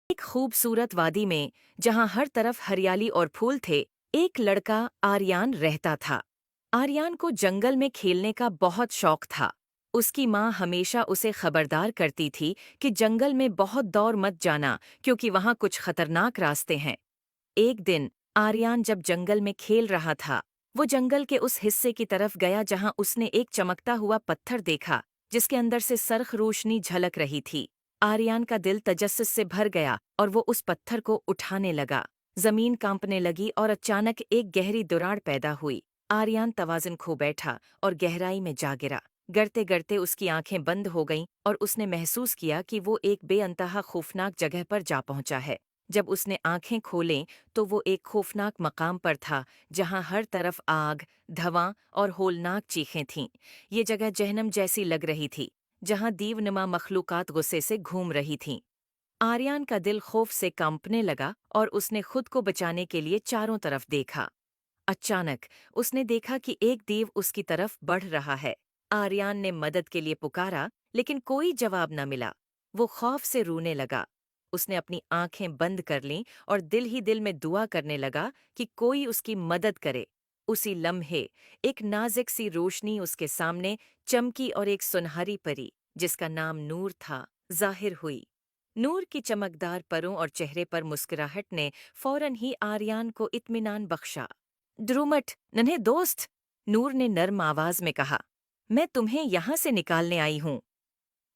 एक खूबसूरत वादी में जहां हर तरफ हरियाली और फूल थे, एक लड़का आर्यान रहता था। आर्यान को जंगल में खेलने का बहुत शौक था। उसकी माँ हमेशा उसे खबरदार करती थी कि जंगल में बहुत दौड़ मत जाना, क्योंकि वहां कुछ खतरनाक रास्ते हैं। एक दिन आर्यान जब जंगल में खेल रहा था, वो जंगल के उस हिस्से की तरफ गया जहां उसने एक चमकता हुआ पत्थर देखा, जिसके अंदर से सरख रोशनी झलक रही थी। आर्यान का दिल तजस्सुस से भर गया और वो उस पत्थर को उठाने लगा। जमीन कांपने लगी और अचानक एक गहरी दरार पैदा हुई। आर्यान तवाज़ुन खो बैठा और गहराई में जा गिरा। गिरते गिरते उसकी आंखें बंद हो गईं और उसने महसूस किया कि वो एक बेअंतहा खौफनाक जगह पर जा पहुंचा है। जब उसने आंखें खोलें तो वो एक खौफनाक मकाम पर था, जहां हर तरफ आग, धुआं और होलनाक चीखें थीं। ये जगह जहन्नम जैसी लग रही थी, जहां दीवनुमा मखलूकात गुस्से से घूम रही थीं। आर्यान का दिल खौफ से कांपने लगा और उसने खुद को बचाने के लिए चारों तरफ देखा। अचानक उसने देखा कि एक देव उसकी तरफ बढ़ रहा है। आर्यान ने मदद के लिए पुकारा, लेकिन कोई जवाब न मिला। वो खौफ से रोने लगा। उसने अपनी आंखें बंद कर लीं और दिल ही दिल में दुआ करने लगा कि कोई उसकी मदद करे। उसी लम्हे एक नाजुक सी रोशनी उसके सामने चमकी और एक सुनहरी परी, जिसका नाम नूर था, जाहिर हुई। नूर की चमकदार परों और चेहरे पर मुस्कुराहट ने फौरन ही आर्यान को इत्मीनान बख्शा। ध्रुमट, नन्हे दोस्त, नूर ने नर्म आवाज में कहा, मैं तुम्हें यहां से निकालने आई हूं।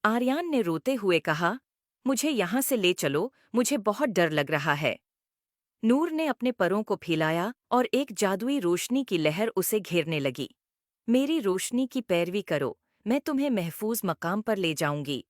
आर्यान ने रोते हुए कहा, मुझे यहां से ले चलो, मुझे बहुत डर लग रहा है। नूर ने अपने परों को फैलाया और एक जादुई रोशनी की लहर उसे घेरने लगी। मेरी रोशनी की पैरवी करो, मैं तुम्हें महफूज मकाम पर ले जाऊंगी।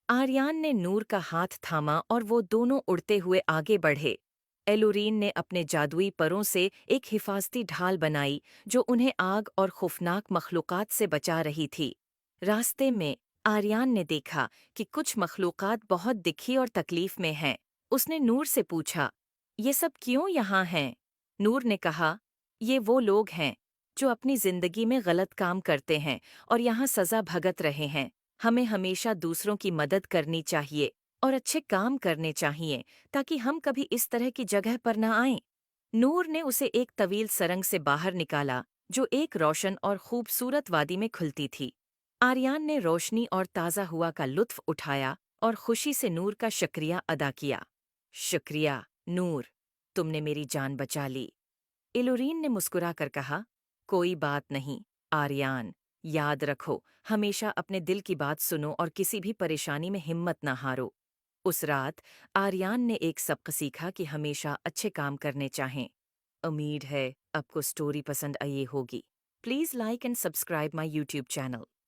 आर्यान ने नूर का हाथ थामा और वो दोनों उड़ते हुए आगे बढ़े। एलुरीन ने अपने जादुई परों से एक हिफाजती ढाल बनाई, जो उन्हें आग और खौफनाक मखलूकात से बचा रही थी। रास्ते में आर्यान ने देखा कि कुछ मखलूकात बहुत दिखी और तकलीफ में हैं। उसने नूर से पूछा, ये सब क्यों यहाँ हैं? नूर ने कहा, ये वो लोग हैं जो अपनी जिंदगी में गलत काम करते हैं और यहाँ सजा भगत रहे हैं। हमें हमेशा दूसरों की मदद करनी चाहिए और अच्छे काम करने चाहिए, ताकि हम कभी इस तरह की जगह पर न आएं। नूर ने उसे एक तवील सरंग से बाहर निकाला, जो एक रोशन और खूबसूरत वादी में खुलती थी। आर्यान ने रोशनी और ताज़ा हुआ का लुत्फ उठाया और खुशी से नूर का शुक्रिया अदा किया। शुक्रिया, नूर, तुमने मेरी जान बचा ली। इलोरीन ने मुस्कुराकर कहा, कोई बात नहीं, आर्यान। याद रखो, हमेशा अपने दिल की बात सुनो और किसी भी परेशानी में हिम्मत न हारो। उस रात आर्यान ने एक सबक सीखा कि हमेशा अच्छे काम करने चाहें। उम्मीद है आपको स्टोरी पसंद आई होगी। Please like and subscribe my YouTube channel.